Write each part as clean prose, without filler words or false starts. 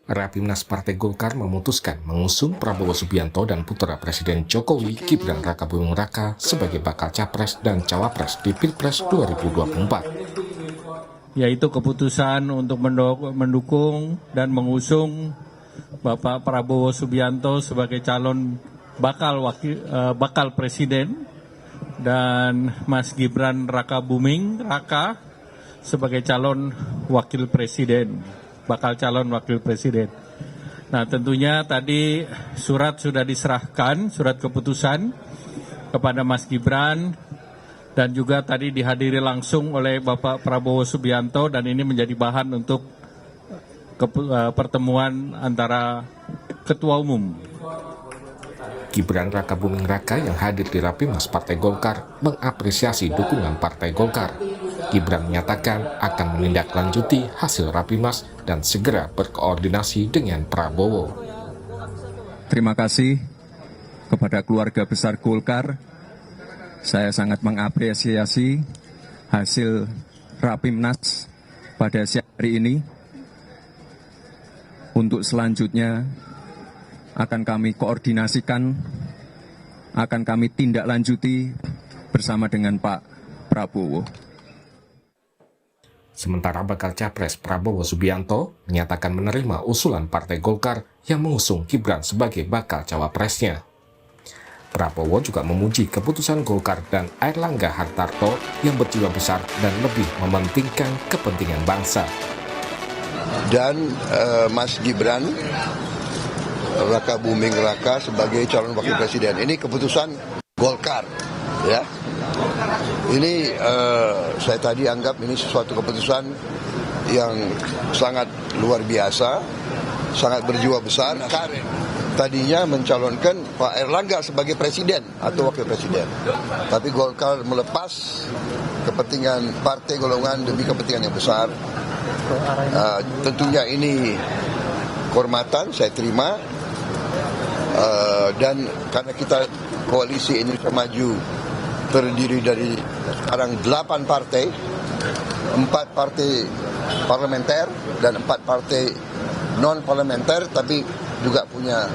Rapimnas Partai Golkar memutuskan mengusung Prabowo Subianto dan putra Presiden Jokowi Gibran Rakabuming Raka sebagai bakal capres dan cawapres di Pilpres 2024. Yaitu keputusan untuk mendukung dan mengusung Bapak Prabowo Subianto sebagai calon bakal presiden dan Mas Gibran Rakabuming Raka sebagai calon wakil presiden. Bakal calon wakil presiden. Nah, tentunya tadi surat sudah diserahkan, surat keputusan kepada Mas Gibran, dan juga tadi dihadiri langsung oleh Bapak Prabowo Subianto, dan ini menjadi bahan untuk pertemuan antara Ketua Umum. Gibran Rakabuming Raka yang hadir di Rapimnas Partai Golkar mengapresiasi dukungan Partai Golkar. Gibran menyatakan akan menindaklanjuti hasil Rapimnas dan segera berkoordinasi dengan Prabowo. Terima kasih kepada keluarga besar Golkar. Saya sangat mengapresiasi hasil Rapimnas pada siang hari ini. Untuk selanjutnya akan kami koordinasikan, akan kami tindak lanjuti bersama dengan Pak Prabowo. Sementara bakal capres Prabowo Subianto menyatakan menerima usulan Partai Golkar yang mengusung Gibran sebagai bakal cawapresnya. Prabowo juga memuji keputusan Golkar dan Airlangga Hartarto yang berjiwa besar dan lebih mementingkan kepentingan bangsa. Dan Mas Gibran Rakabuming Raka sebagai calon wakil presiden. Ini keputusan Golkar, ya. Ini saya tadi anggap ini sesuatu keputusan yang sangat luar biasa, sangat berjiwa besar. Tadinya mencalonkan Pak Airlangga sebagai presiden atau wakil presiden, tapi Golkar melepas kepentingan partai golongan demi kepentingan yang besar. Tentunya ini kehormatan saya terima, dan karena kita koalisi Indonesia Maju terdiri dari sekarang 8 partai, 4 partai parlementer dan 4 partai non parlementer, tapi juga punya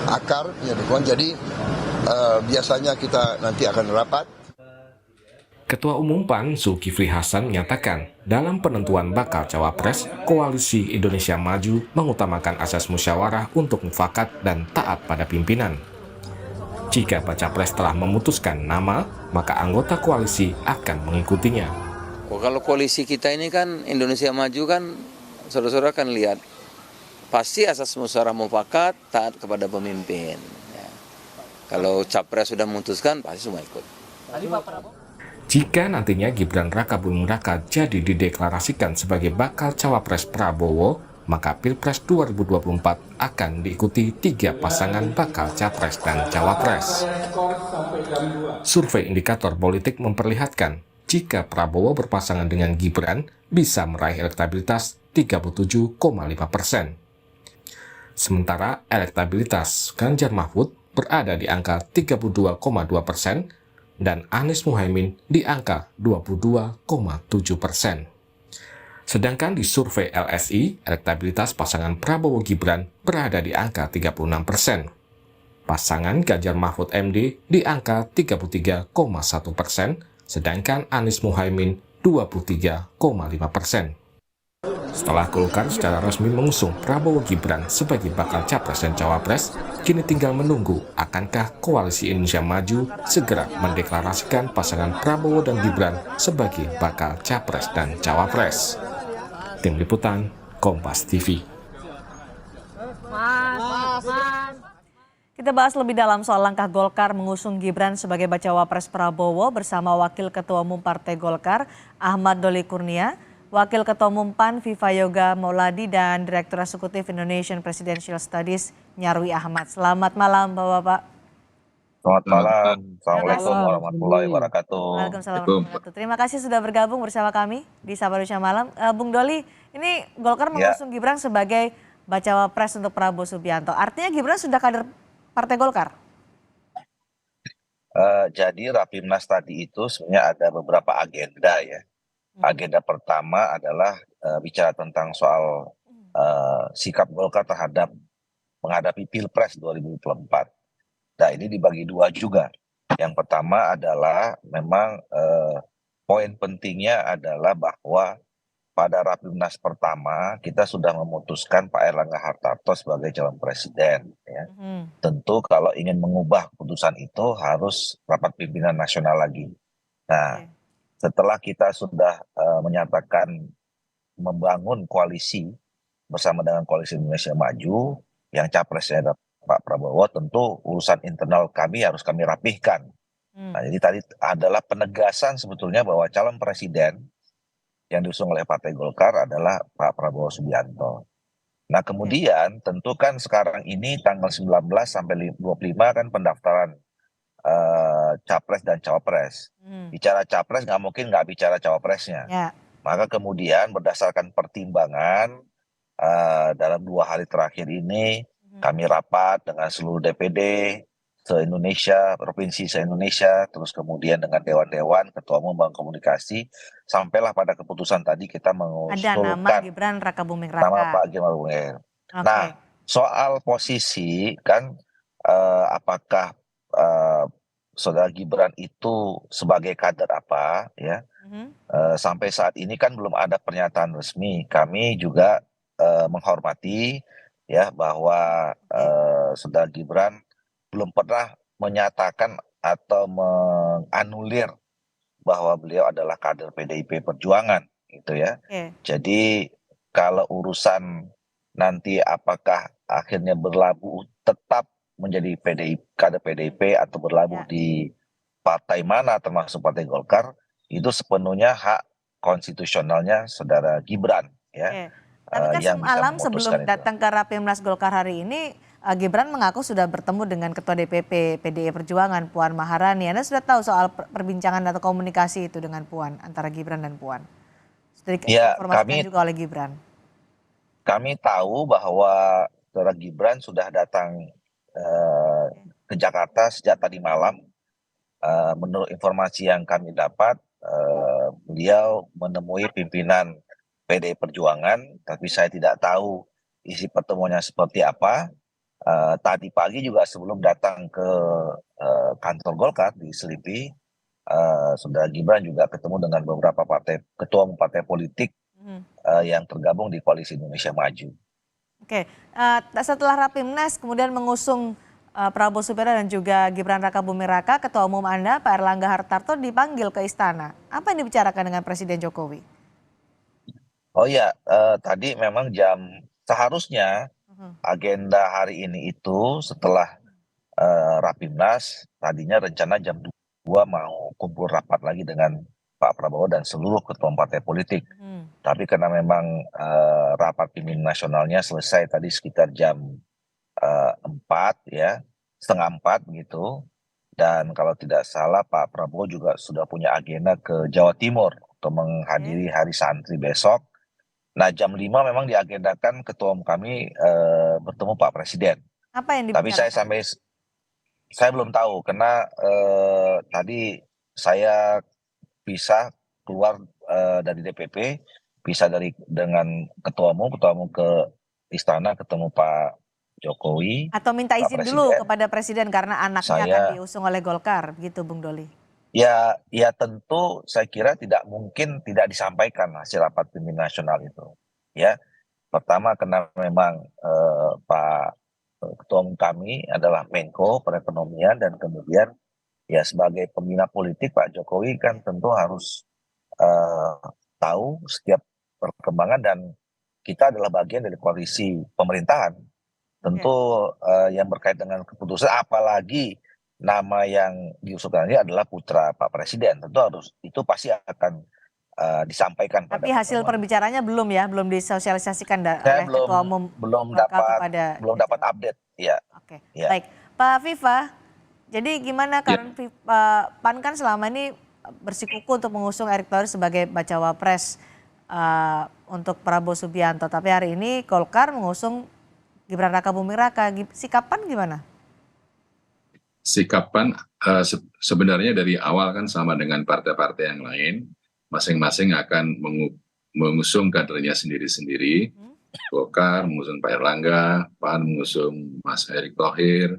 akar, punya dukungan. Jadi biasanya kita nanti akan rapat. Ketua Umum PAN Zulkifli Hasan menyatakan dalam penentuan bakal cawapres, Koalisi Indonesia Maju mengutamakan asas musyawarah untuk mufakat dan taat pada pimpinan. Jika baca pres telah memutuskan nama, maka anggota koalisi akan mengikutinya. Kalau koalisi kita ini kan Indonesia Maju kan, saudara-saudara kan lihat, pasti asas musyawarah mufakat, taat kepada pemimpin. Ya. Kalau capres sudah memutuskan, pasti semua ikut. Jika nantinya Gibran Rakabuming Raka jadi dideklarasikan sebagai bakal cawapres Prabowo, maka Pilpres 2024 akan diikuti 3 pasangan bakal capres dan cawapres. Survei indikator politik memperlihatkan jika Prabowo berpasangan dengan Gibran bisa meraih elektabilitas 37,5%. Sementara elektabilitas Ganjar Mahfud berada di angka 32,2% dan Anies Muhaimin di angka 22,7%. Sedangkan di survei LSI, elektabilitas pasangan Prabowo-Gibran berada di angka 36%. Pasangan Ganjar Mahfud MD di angka 33,1%, sedangkan Anies Muhaimin 23,5%. Setelah Golkar secara resmi mengusung Prabowo-Gibran sebagai bakal capres dan cawapres, kini tinggal menunggu akankah Koalisi Indonesia Maju segera mendeklarasikan pasangan Prabowo dan Gibran sebagai bakal capres dan cawapres. Tim Liputan, Kompas TV. Kita bahas lebih dalam soal langkah Golkar mengusung Gibran sebagai bacawa pres Prabowo bersama Wakil Ketua Umum Partai Golkar, Ahmad Doli Kurnia, Wakil Ketua Umum PAN, Viva Yoga Mauladi, dan Direktur Eksekutif Indonesian Presidential Studies, Nyarwi Ahmad. Selamat malam, Bapak-Bapak. Selamat malam. Assalamualaikum warahmatullahi wabarakatuh. Waalaikumsalam warahmatullahi wabarakatuh. Terima kasih sudah bergabung bersama kami di Sapa Indonesia Malam. Bung Doli, ini Golkar mengusung Gibran sebagai bacawa pres untuk Prabowo Subianto. Artinya Gibran sudah kader Partai Golkar? Jadi Rapimnas tadi itu sebenarnya ada beberapa agenda ya. Agenda pertama adalah bicara tentang soal sikap Golkar terhadap menghadapi Pilpres 2024. Nah, ini dibagi dua juga. Yang pertama adalah memang poin pentingnya adalah bahwa pada Rapimnas pertama kita sudah memutuskan Pak Erlangga Hartarto sebagai calon presiden. Ya. Tentu kalau ingin mengubah keputusan itu harus rapat pimpinan nasional lagi. Nah, setelah kita sudah menyatakan membangun koalisi bersama dengan Koalisi Indonesia Maju, yang capresnya ada Pak Prabowo, tentu urusan internal kami harus kami rapihkan. Nah, jadi tadi adalah penegasan sebetulnya bahwa calon presiden yang diusung oleh Partai Golkar adalah Pak Prabowo Subianto. Nah, kemudian tentu kan sekarang ini tanggal 19 sampai 25 kan pendaftaran capres dan cawapres. Bicara capres nggak mungkin nggak bicara cawapresnya. Ya. Maka kemudian berdasarkan pertimbangan dalam 2 hari terakhir ini kami rapat dengan seluruh DPD se-Indonesia, provinsi se-Indonesia, terus kemudian dengan dewan-dewan, ketua umum Bank Komunikasi, sampailah pada keputusan tadi kita Ada nama mengusulkan Gibran Rakabuming nama Raka. Pak Gibran Rakabuming. Oke. Nah, soal posisi kan apakah saudara Gibran itu sebagai kader apa ya? Sampai saat ini kan belum ada pernyataan resmi. Kami juga menghormati ya bahwa saudara Gibran belum pernah menyatakan atau menganulir bahwa beliau adalah kader PDIP Perjuangan gitu ya. Oke. Jadi kalau urusan nanti apakah akhirnya berlabuh tetap menjadi kader PDIP atau berlabuh di partai mana termasuk Partai Golkar, itu sepenuhnya hak konstitusionalnya saudara Gibran ya. Oke. Tapi kan yang bisa semalam sebelum memutuskan itu. datang ke Rapimnas Golkar hari ini, Gibran mengaku sudah bertemu dengan Ketua DPP PDI Perjuangan Puan Maharani. Anda sudah tahu soal perbincangan atau komunikasi itu dengan Puan, antara Gibran dan Puan? Sudah Ya, diinformasikan juga oleh Gibran. Kami tahu bahwa saudara Gibran sudah datang ke Jakarta sejak tadi malam. Menurut informasi yang kami dapat, beliau menemui pimpinan PDI Perjuangan, tapi saya tidak tahu isi pertemuannya seperti apa. Tadi pagi juga sebelum datang ke kantor Golkar di Selipi, saudara Gibran juga ketemu dengan beberapa ketua umum partai politik yang tergabung di Koalisi Indonesia Maju. Oke, setelah Rapimnas kemudian mengusung Prabowo Subianto dan juga Gibran Rakabuming Raka, Ketua Umum Anda Pak Erlangga Hartarto dipanggil ke istana. Apa yang dibicarakan dengan Presiden Jokowi? Oh iya, tadi memang seharusnya agenda hari ini itu setelah Rapimnas, tadinya rencana jam 2 mau kumpul rapat lagi dengan Pak Prabowo dan seluruh ketua partai politik. Tapi karena memang rapat pimpinan nasionalnya selesai tadi sekitar jam 4 ya, setengah 4 gitu. Dan kalau tidak salah Pak Prabowo juga sudah punya agenda ke Jawa Timur untuk menghadiri Hari Santri besok. Nah, jam 5 memang diagendakan ketua umum kami bertemu Pak Presiden. Apa yang Tapi dibicarakan? saya belum tahu karena tadi saya pisah keluar dari DPP, pisah dengan ketua umum ke istana ketemu Pak Jokowi. Atau minta Pak izin dulu Presiden. kepada Presiden karena anaknya akan diusung oleh Golkar, gitu Bung Doli? Ya tentu saya kira tidak mungkin tidak disampaikan hasil rapat pimpinan nasional itu. Ya, pertama karena memang Pak Ketua Umum kami adalah Menko Perekonomian dan kemudian ya sebagai pembina politik Pak Jokowi kan tentu harus tahu setiap perkembangan dan kita adalah bagian dari koalisi pemerintahan. Tentu yang berkait dengan keputusan apalagi nama yang diusulkan ini adalah putra Pak Presiden, tentu itu pasti akan disampaikan. Tapi hasil perbicaranya belum disosialisasikan oleh Ketua Umum belum kepada dapat update. Ya. Oke, ya. Baik, Pak Viva. Jadi gimana kan PAN kan selama ini bersikuku untuk mengusung Erick Thohir sebagai bacawa pres untuk Prabowo Subianto, tapi hari ini Golkar mengusung Gibran Rakabuming Raka. Sikap PAN gimana? Sikap PAN sebenarnya dari awal kan sama dengan partai-partai yang lain, masing-masing akan mengusung kadernya sendiri-sendiri. Golkar mengusung Pak Erlangga, PAN mengusung Mas Erick Thohir,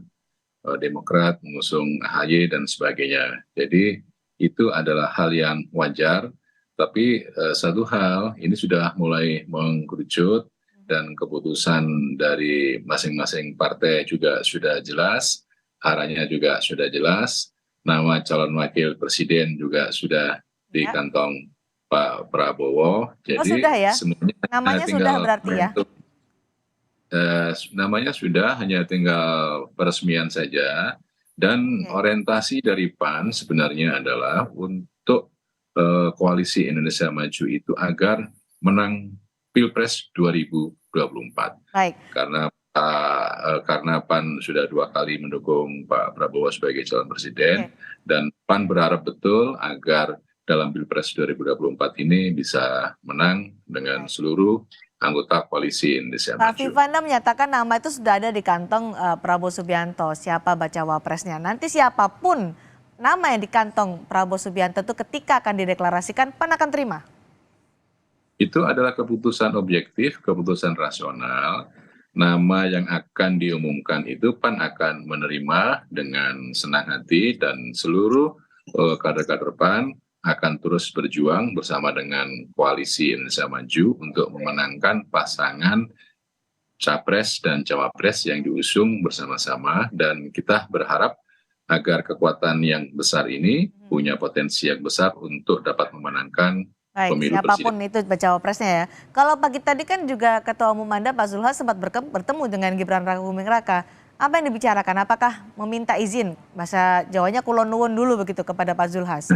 Demokrat mengusung AHY dan sebagainya. Jadi itu adalah hal yang wajar, tapi satu hal ini sudah mulai mengkerucut dan keputusan dari masing-masing partai juga sudah jelas, arahnya juga sudah jelas, nama calon wakil presiden juga sudah di Ya. kantong Pak Prabowo. Oh, Jadi sudah ya? semuanya Namanya sudah tinggal berarti ya? momentum. Namanya sudah, hanya tinggal peresmian saja, dan Oke. orientasi dari PAN sebenarnya adalah untuk koalisi Indonesia Maju itu agar menang Pilpres 2024. Baik. Karena PAN sudah 2 kali mendukung Pak Prabowo sebagai calon presiden, Oke. dan PAN berharap betul agar dalam Pilpres 2024 ini bisa menang dengan seluruh anggota koalisi Indonesia Pak Maju. Viva, Anda menyatakan nama itu sudah ada di kantong Prabowo Subianto, siapa bacawa presnya. Nanti siapapun nama yang di kantong Prabowo Subianto itu ketika akan dideklarasikan, PAN akan terima? Itu adalah keputusan objektif, keputusan rasional. Nama yang akan diumumkan itu PAN akan menerima dengan senang hati, dan seluruh kader-kader PAN akan terus berjuang bersama dengan koalisi Indonesia Maju untuk memenangkan pasangan capres dan cawapres yang diusung bersama-sama, dan kita berharap agar kekuatan yang besar ini punya potensi yang besar untuk dapat memenangkan Baik, pemilu siapapun presiden. itu bacawa presnya ya. Kalau pagi tadi kan juga Ketua Umum Anda Pak Zulhas sempat bertemu dengan Gibran Rakabuming Raka. Apa yang dibicarakan? Apakah meminta izin, bahasa Jawanya kulon nuwun dulu begitu kepada Pak Zulhas?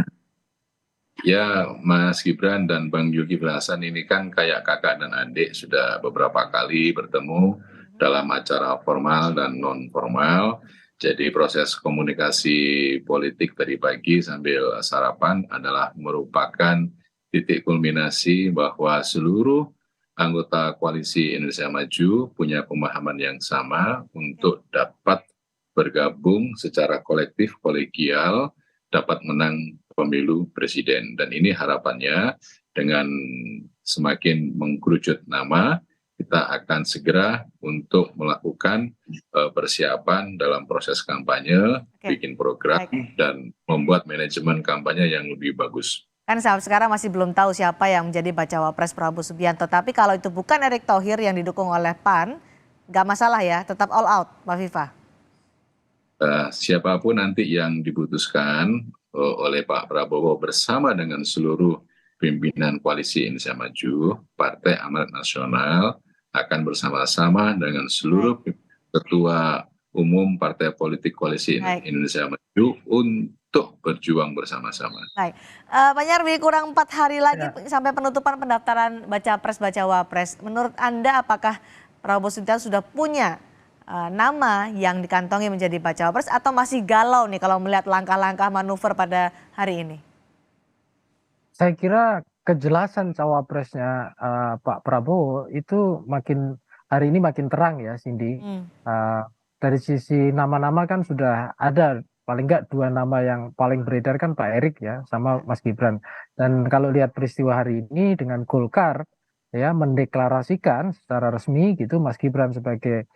Ya, Mas Gibran dan Bang Zulkifli Hasan ini kan kayak kakak dan adik, sudah beberapa kali bertemu dalam acara formal dan non formal. Jadi proses komunikasi politik tadi pagi sambil sarapan adalah merupakan titik kulminasi bahwa seluruh anggota koalisi Indonesia Maju punya pemahaman yang sama untuk dapat bergabung secara kolektif, kolegial, dapat menang pemilu presiden. Dan ini harapannya dengan semakin mengkerucut nama, kita akan segera untuk melakukan persiapan dalam proses kampanye, bikin program, dan membuat manajemen kampanye yang lebih bagus. Kan sampai sekarang masih belum tahu siapa yang menjadi bacawa pres Prabowo Subianto. Tapi kalau itu bukan Erick Thohir yang didukung oleh PAN, nggak masalah ya, tetap all out, Pak Viva. Siapapun nanti yang diputuskan oleh Pak Prabowo bersama dengan seluruh pimpinan koalisi Indonesia Maju, Partai Amanat Nasional akan bersama-sama dengan seluruh ketua umum partai politik koalisi Indonesia Maju untuk berjuang bersama-sama. Baik, Pak Nyarwi, kurang 4 hari lagi sampai penutupan pendaftaran baca pres bacawa pres. Menurut Anda apakah Prabowo Subianto sudah punya nama yang dikantongi menjadi bacawa pres atau masih galau nih kalau melihat langkah-langkah manuver pada hari ini? Saya kira kejelasan cawapresnya Pak Prabowo itu hari ini makin terang ya, Cindy. Dari sisi nama-nama kan sudah ada paling nggak 2 nama yang paling beredar kan Pak Erick ya sama Mas Gibran. Dan kalau lihat peristiwa hari ini dengan Golkar ya mendeklarasikan secara resmi gitu Mas Gibran sebagai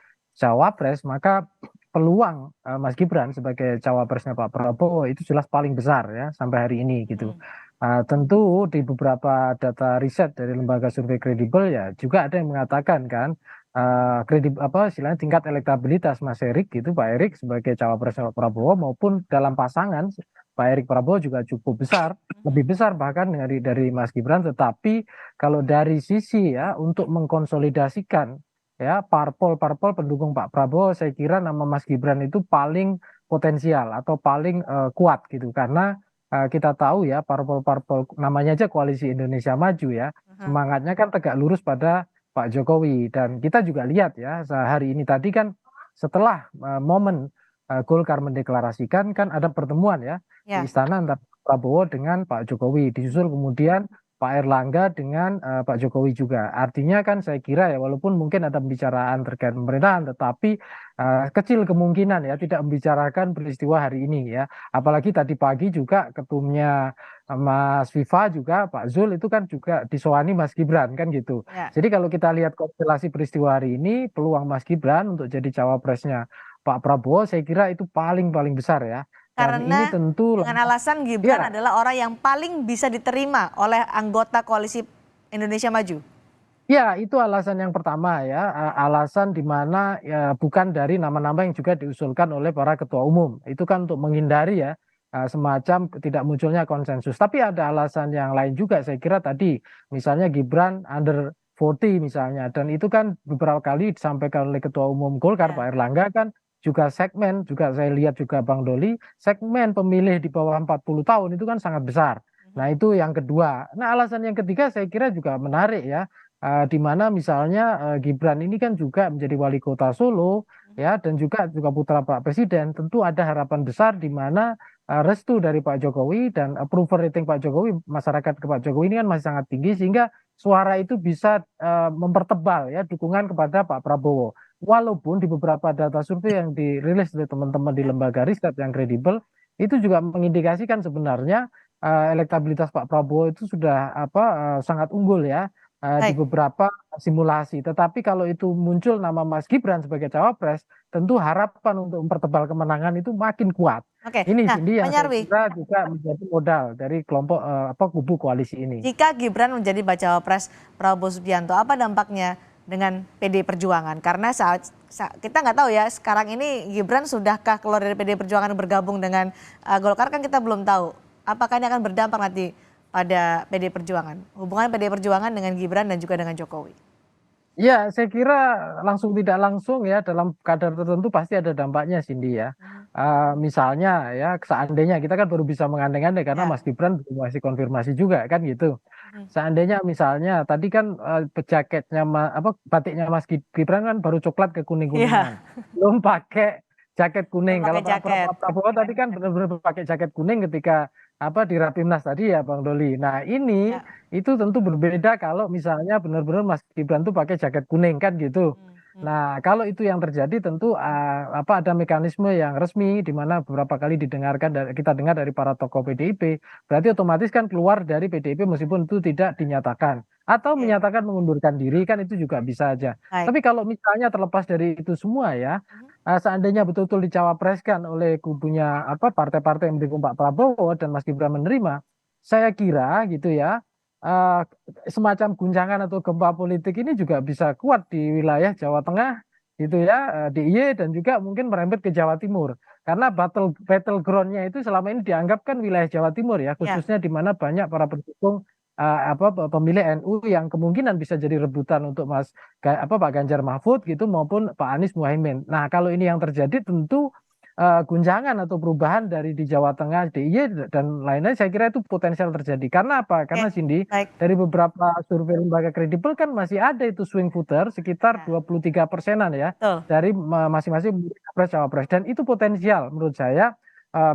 cawapres, maka peluang Mas Gibran sebagai cawapresnya Pak Prabowo itu jelas paling besar ya sampai hari ini gitu. Tentu di beberapa data riset dari lembaga survei kredibel ya juga ada yang mengatakan kan istilahnya tingkat elektabilitas Mas Erick gitu, Pak Erick sebagai cawapresnya Pak Prabowo maupun dalam pasangan Pak Erick Prabowo juga cukup besar, lebih besar bahkan dari Mas Gibran. Tetapi kalau dari sisi ya untuk mengkonsolidasikan ya parpol pendukung Pak Prabowo, saya kira nama Mas Gibran itu paling potensial atau paling kuat gitu, karena kita tahu ya parpol namanya aja Koalisi Indonesia Maju ya, semangatnya kan tegak lurus pada Pak Jokowi. Dan kita juga lihat ya hari ini tadi kan setelah momen Golkar mendeklarasikan kan ada pertemuan ya di istana antara Prabowo dengan Pak Jokowi, disusul kemudian Pak Erlangga dengan Pak Jokowi juga. Artinya kan saya kira ya walaupun mungkin ada pembicaraan terkait pemerintahan, tetapi kecil kemungkinan ya tidak membicarakan peristiwa hari ini ya. Apalagi tadi pagi juga ketumnya Mas Viva juga Pak Zul itu kan juga disowani Mas Gibran kan gitu. Ya. Jadi kalau kita lihat konstelasi peristiwa hari ini, peluang Mas Gibran untuk jadi cawapresnya Pak Prabowo saya kira itu paling besar ya. Dan ini Karena tentu dengan alasan Gibran Ya. adalah orang yang paling bisa diterima oleh anggota koalisi Indonesia Maju. Ya, itu alasan yang pertama ya, alasan di mana ya, bukan dari nama-nama yang juga diusulkan oleh para ketua umum. Itu kan untuk menghindari ya semacam tidak munculnya konsensus. Tapi ada alasan yang lain juga saya kira tadi, misalnya Gibran under 40 misalnya, dan itu kan beberapa kali disampaikan oleh ketua umum Golkar Ya. Pak Erlangga kan juga segmen, juga saya lihat juga Bang Doli, segmen pemilih di bawah 40 tahun itu kan sangat besar. Nah itu yang kedua. Nah alasan yang ketiga saya kira juga menarik ya. Di mana misalnya Gibran ini kan juga menjadi wali kota Solo ya dan juga putra Pak Presiden, tentu ada harapan besar di mana restu dari Pak Jokowi dan approval rating Pak Jokowi, masyarakat ke Pak Jokowi ini kan masih sangat tinggi sehingga suara itu bisa mempertebal ya dukungan kepada Pak Prabowo. Walaupun di beberapa data survei yang dirilis oleh teman-teman di lembaga riset yang kredibel itu juga mengindikasikan sebenarnya elektabilitas Pak Prabowo itu sudah sangat unggul ya di Baik. beberapa simulasi. Tetapi kalau itu muncul nama Mas Gibran sebagai cawapres, tentu harapan untuk mempertebal kemenangan itu makin kuat. Oke. Ini Nah, Cindy Pak yang saya Nyarwi, kira juga menjadi modal dari kelompok kubu koalisi ini. jika Gibran menjadi bacawa pres Prabowo Subianto, apa dampaknya dengan PD Perjuangan? Karena kita nggak tahu ya sekarang ini Gibran sudahkah keluar dari PD Perjuangan bergabung dengan Golkar, kan kita belum tahu. Apakah ini akan berdampak nanti pada PD Perjuangan? Hubungan PD Perjuangan dengan Gibran dan juga dengan Jokowi. Ya, saya kira langsung tidak langsung ya dalam kadar tertentu pasti ada dampaknya Cindy ya. Misalnya ya seandainya kita kan baru bisa mengandai-andai karena Ya. Mas Gibran belum masih konfirmasi juga kan gitu. Seandainya misalnya tadi kan jaketnya batiknya Mas Gibran kan baru coklat ke kuning-kuningan. Belum pakai jaket kuning. Belum Kalau pakai jaket. Pak Prabowo tadi kan benar-benar pakai jaket kuning ketika di Rapimnas tadi ya Bang Doli. Nah ini Ya. itu tentu berbeda kalau misalnya benar-benar Mas Gibran tuh pakai jaket kuning kan gitu. Nah kalau itu yang terjadi tentu ada mekanisme yang resmi di mana beberapa kali kita dengar dari para tokoh PDIP, berarti otomatis kan keluar dari PDIP meskipun itu tidak dinyatakan atau Oke. menyatakan mengundurkan diri kan itu juga bisa aja. Baik. Tapi kalau misalnya terlepas dari itu semua ya, seandainya betul-betul dicawapreskan oleh kubunya partai-partai yang mendukung Pak Prabowo dan Mas Gibran menerima, saya kira gitu ya semacam guncangan atau gempa politik ini juga bisa kuat di wilayah Jawa Tengah gitu ya, DIY dan juga mungkin merembet ke Jawa Timur karena battlegroundnya itu selama ini dianggap kan wilayah Jawa Timur ya, khususnya di mana banyak para pendukung pemilih NU yang kemungkinan bisa jadi rebutan untuk Pak Ganjar Mahfud gitu maupun Pak Anies Muhaimin. Nah kalau ini yang terjadi tentu guncangan atau perubahan dari di Jawa Tengah, DIY dan lain-lain saya kira itu potensial terjadi. Karena apa? Karena Cindy Baik. dari beberapa survei lembaga kredibel kan masih ada itu swing voter sekitar 23%-an ya Betul. dari masing-masing capres-cawapres dan itu potensial menurut saya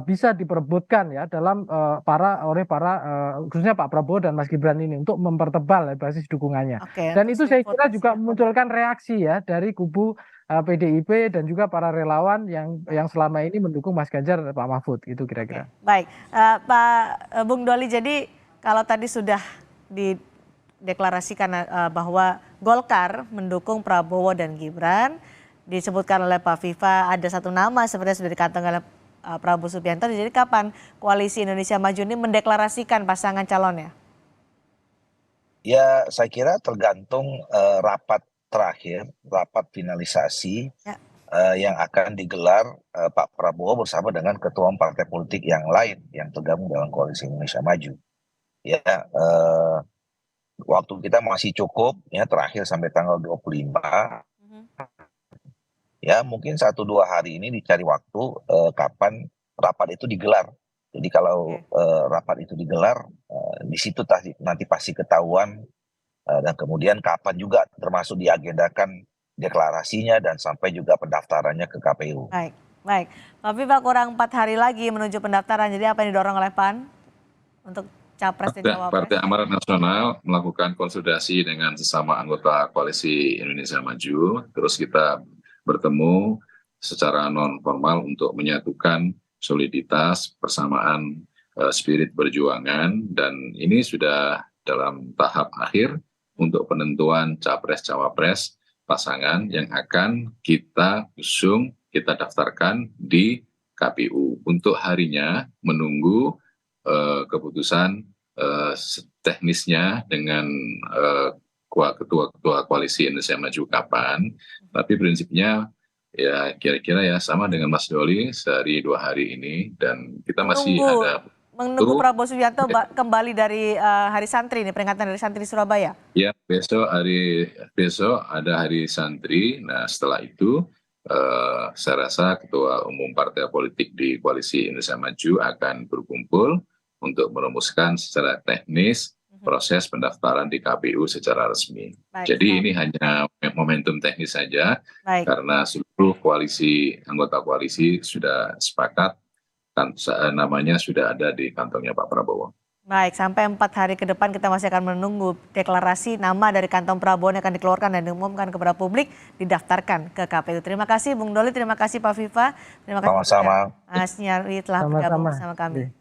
bisa diperebutkan ya dalam khususnya Pak Prabowo dan Mas Gibran ini untuk mempertebal basis dukungannya. Oke, Dan untuk itu saya swing kira voters juga ya. memunculkan reaksi ya dari kubu PDIP dan juga para relawan yang selama ini mendukung Mas Ganjar dan Pak Mahfud itu kira-kira. Baik, Pak Bung Doli, jadi kalau tadi sudah dideklarasikan bahwa Golkar mendukung Prabowo dan Gibran, disebutkan oleh Pak Viva ada satu nama sebenarnya sudah dikatakan oleh Prabowo Subianto. Jadi kapan Koalisi Indonesia Maju ini mendeklarasikan pasangan calonnya? Ya, saya kira tergantung rapat terakhir, rapat finalisasi Ya. yang akan digelar Pak Prabowo bersama dengan ketua partai politik yang lain yang tergabung dalam Koalisi Indonesia Maju. Ya, waktu kita masih cukup ya terakhir sampai tanggal 25. Ya, mungkin 1-2 hari ini dicari waktu kapan rapat itu digelar. Jadi kalau rapat itu digelar, di situ nanti pasti ketahuan dan kemudian kapan juga termasuk diagendakan deklarasinya dan sampai juga pendaftarannya ke KPU. Baik. Pak Viva, kurang 4 hari lagi menuju pendaftaran. Jadi apa yang didorong oleh PAN untuk capres dan cawapres? Partai Amanat Nasional melakukan konsolidasi dengan sesama anggota Koalisi Indonesia Maju. Terus kita bertemu secara non formal untuk menyatukan soliditas, persamaan spirit perjuangan, dan ini sudah dalam tahap akhir untuk penentuan capres-cawapres pasangan yang akan kita usung, kita daftarkan di KPU. Untuk harinya menunggu keputusan teknisnya dengan ketua-ketua Koalisi Indonesia Maju kapan, tapi prinsipnya ya kira-kira ya sama dengan Mas Doli sehari 2 hari ini, dan kita masih menunggu Prabowo Subianto kembali dari Hari Santri ini, peringatan dari Santri Surabaya. Ya, besok ada Hari Santri. Nah, setelah itu saya rasa Ketua Umum Partai Politik di Koalisi Indonesia Maju akan berkumpul untuk merumuskan secara teknis proses pendaftaran di KPU secara resmi. Jadi ini hanya momentum teknis saja, karena seluruh anggota koalisi sudah sepakat, kan namanya sudah ada di kantongnya Pak Prabowo. Baik, sampai 4 hari ke depan kita masih akan menunggu deklarasi nama dari kantong Prabowo yang akan dikeluarkan dan diumumkan kepada publik, didaftarkan ke KPU. Terima kasih Bung Doli, terima kasih Pak Viva, terima kasih Sama-sama. Mas Nyarwi telah bergabung bersama kami.